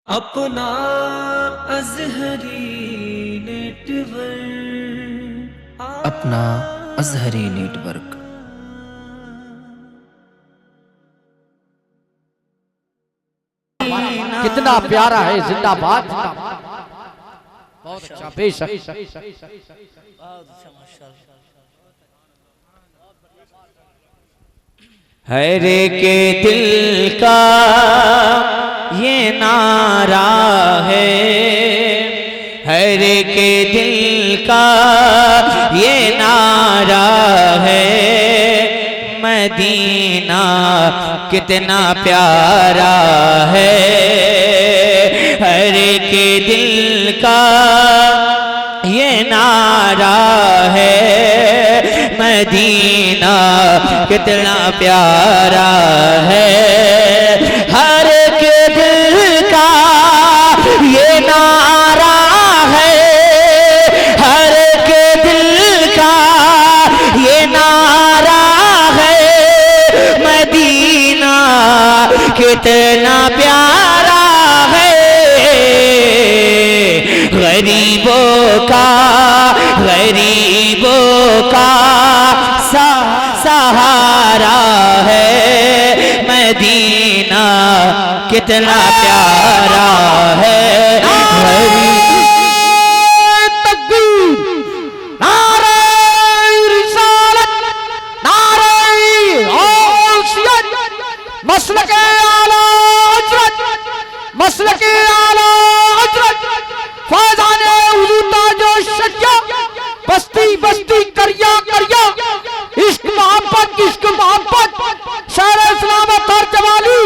अपना अज़हरी नेटवर्क, अपना अज़हरी नेटवर्क। कितना प्यारा है, जिंदाबाद। बहुत अच्छा, बेशक। हर के दिल का ये नारा है, हर के दिल का ये नारा है, मदीना कितना प्यारा है। हर के दिल का ये नारा है, मदीना कितना प्यारा है। हर के दिल का ये नारा है, हर के दिल का ये नारा है, मदीना कितना प्यारा है। गरीबों का सहारा है, मदीना कितना प्यारा है। मसलके आला हजरत, मसलके आला हजरत, फैज़ाने हुज़ूर ताजो शज्जा, बस्ती बस्ती करिया करिया, इश्क मोहब्बत, शहर इस्लाम खर्जवाली,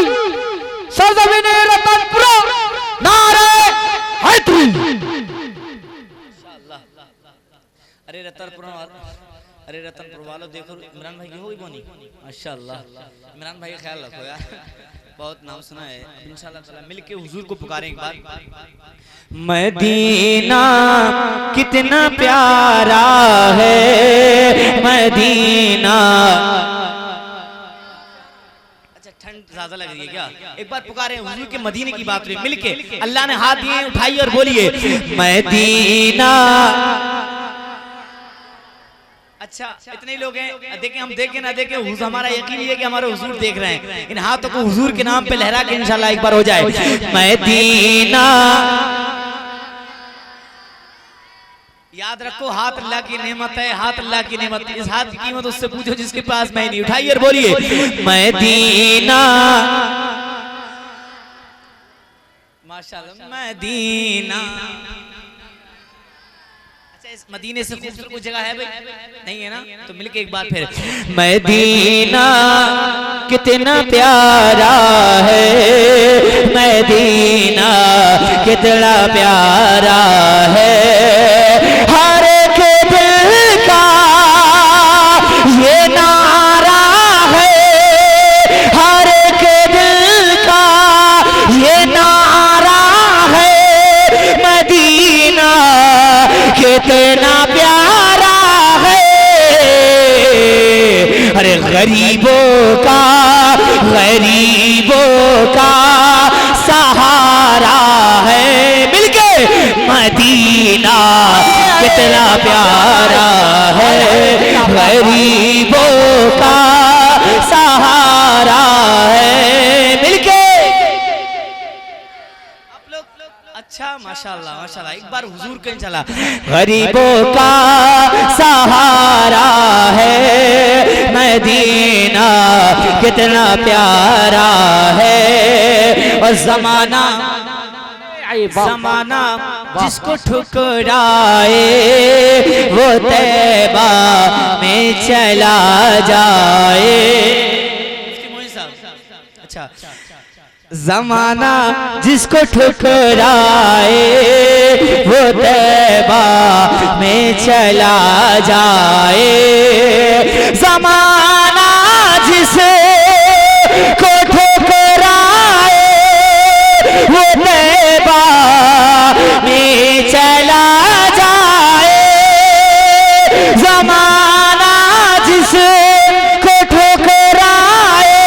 सरज़मीन रतनपुरा, नारे हैदरी। अरे रतनपुर वालों देखो, इमरान भाई की होगी बोनी, माशाल्लाह। इमरान भाई का ख्याल रखो यार, बहुत नाम सुना है। इंशाल्लाह ताला मिलके हुजूर को पुकारें एक बार। मदीना कितना प्यारा है, मदीना। अच्छा, ठंड ज्यादा लग रही है क्या? एक बार पुकारें हुजूर के मदीने की बात रही मिलके। अल्लाह ने हाथ दिए, उठाइए और बोलिए मदीना। अच्छा, इतने ही लोग हैं, देखें हम देखें ना देखें, हमारा यकीन है कि हमारे हुजूर देख रहे हैं। इन हाथों को हुजूर के नाम पे लहरा के इंशाल्लाह एक बार हो जाए। मदीना याद रखो, हाथ अल्लाह की नेमत है, हाथ अल्लाह की नेमत। इस हाथ की कीमत उससे पूछो जिसके पास मैं नहीं। उठाइए और बोलिए मदीना। माशाल्लाह, मदीना। इस मदीने से खूबसूरत कोई जगह है भाई? नहीं है ना? तो मिलके एक बार फिर मदीना कितना प्यारा है, मदीना कितना प्यारा है। हर के दिल का ये नारा है, हर के दिल का ये नारा है, मदीना कितना प्यारा है। अरे गरीबों का सहारा है, मिलके मदीना कितना प्यारा है। गरीबों का सहारा है, मिलके। अच्छा, माशाल्लाह माशाल्लाह। एक बार हुजूर के इंशाल्लाह। गरीबों का सहारा है, मदीना कितना प्यारा है। और जमाना जिसको ठुकराए, वो तैबा में चला जाए। अच्छा, ज़माना जिसको ठुकराए, वो तैबा में चला जाए। ज़माना जिसको ठुकराए, वो तैबा में चला जाए। ज़माना जिसको ठुकराए,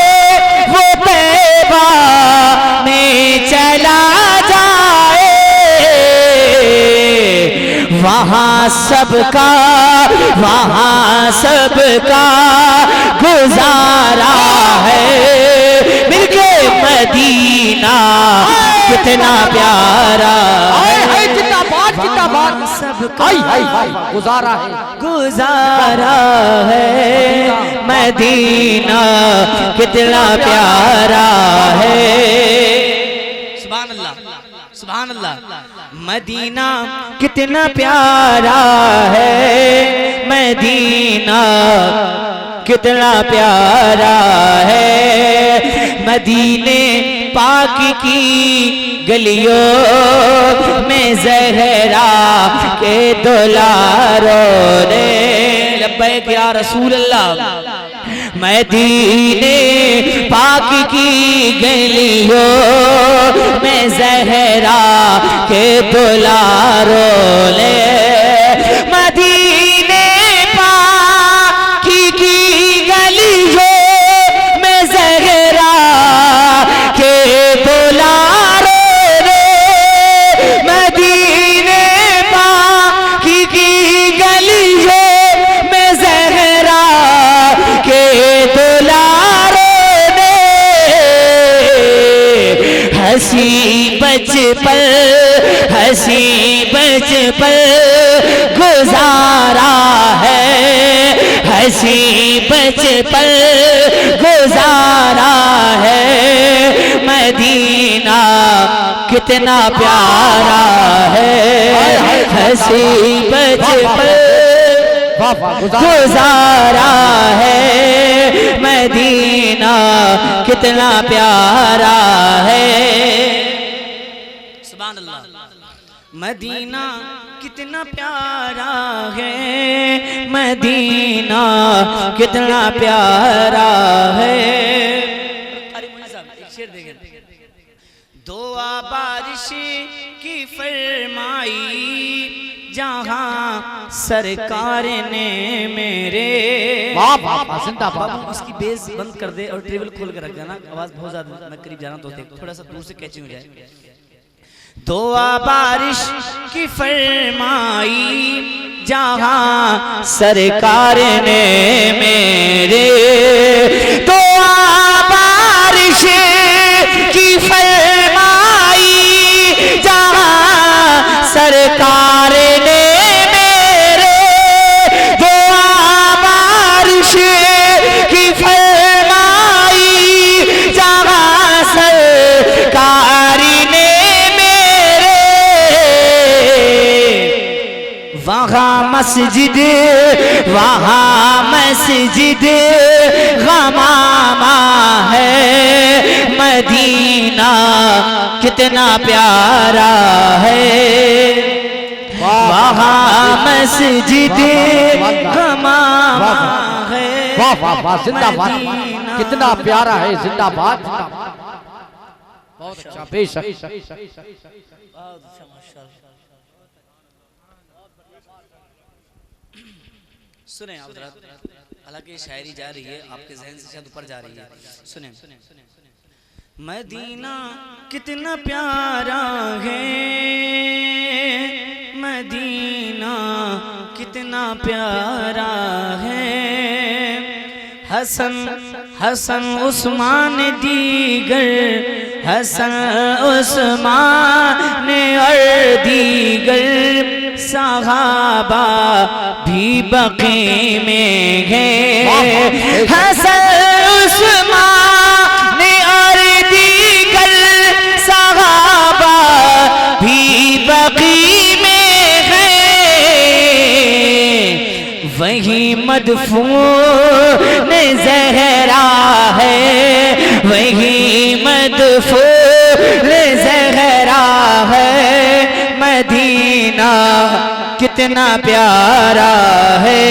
वो तैबा में चला जाए। वहाँ सबका गुजारा है। मिलके मदीना कितना प्यारा है। जिंदाबाद जिंदाबाद सबका गुजारा है मदीना कितना प्यारा है। सुभान अल्लाह सुभान अल्लाह। मदीना कितना प्यारा है, मदीना कितना प्यारा है। मदीने पाक की गलियों में ज़हरा के दुलारों ने लब्बैक या रसूल अल्लाह। मदीने पाक की गलियों में ज़हरा के दुलारों ने मदीने पाक की गलियों में ज़हरा के दुलारों ने मदीने पाक की गलियों में ज़हरा के दुलारों ने हंसी बचपन गुजारा है, हंसी बचपन गुजारा है। मदीना कितना प्यारा है, हंसी बचपन गुजारा है। मदीना कितना प्यारा है। सुभान अल्लाह। मदीना कितना प्यारा है, मदीना कितना प्यारा है। अरे मुन्ना साहब एक शेर देखें। दुआ बारिश की फरमाई जहां सरकार ने मेरे। जिंदाबाद। उसकी बेस बंद कर दे और ट्रेवल खोल कर रख देना, आवाज बहुत ज्यादा, मैं करीब जाना तो थोड़ा सा दूर से कैचिंग हो जाए। दुआ बारिश की फरमाई जहां सरकार ने मेरे। दुआ बारिश की फरमाई जहां सरकार ने मेरे। दुआ बारिश की फरमाई जहां सरकार ने वहाँ मस्जिद गमामा है। मदीना कितना प्यारा है, वहाँ मस्जिद गमामा है। वाह वाह वाह जिंदाबाद। कितना प्यारा है, जिंदाबाद। बहुत अच्छा, बेशक। सुने आप जरा, हालांकि शायरी जा रही है, आपके जहन से शायद ऊपर जा रही है। सुने। मदीना कितना प्यारा है, मदीना कितना प्यारा है। हसन उस्मान दीगर, हसन उस्मान और दीगर सहाबा भी बक़ी में है। हसन उस्मान और दीगर सहाबा भी बक़ी में है। वही मदफून ज़हरा है, वही मदफून ज़हरा है। मदीना कितना प्यारा है,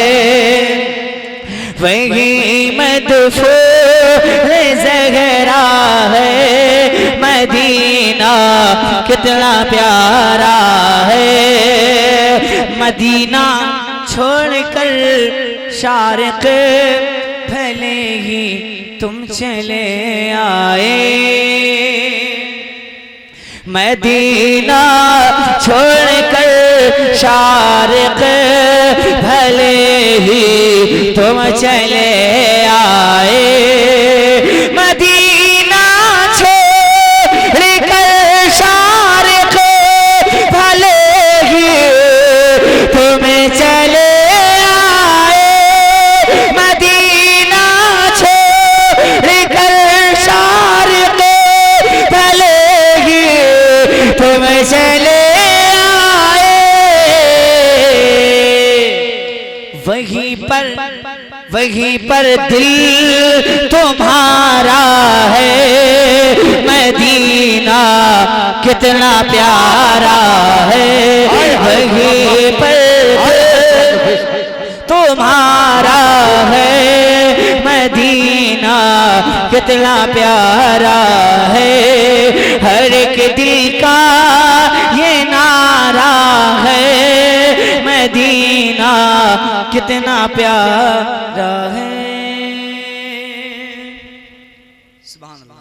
वही मदफून ज़हरा है। मदीना कितना प्यारा है। मदीना छोड़कर शारिक भले ही तुम चले आए। मदीना छोड़कर शारिक भले ही तुम चले आए, मदीना छोड़कर शारिक भले ही तुम चले आए, मदीना छोड़कर शारिक भले ही तुम चले आए, वहीं पर दिल तुम्हारा है, मदीना कितना प्यारा है, वहीं पर तुम्हारा है, मदीना कितना प्यारा है, हर एक दिल का ये नारा है, मदीना कितना प्यारा है। सुभान अल्लाह।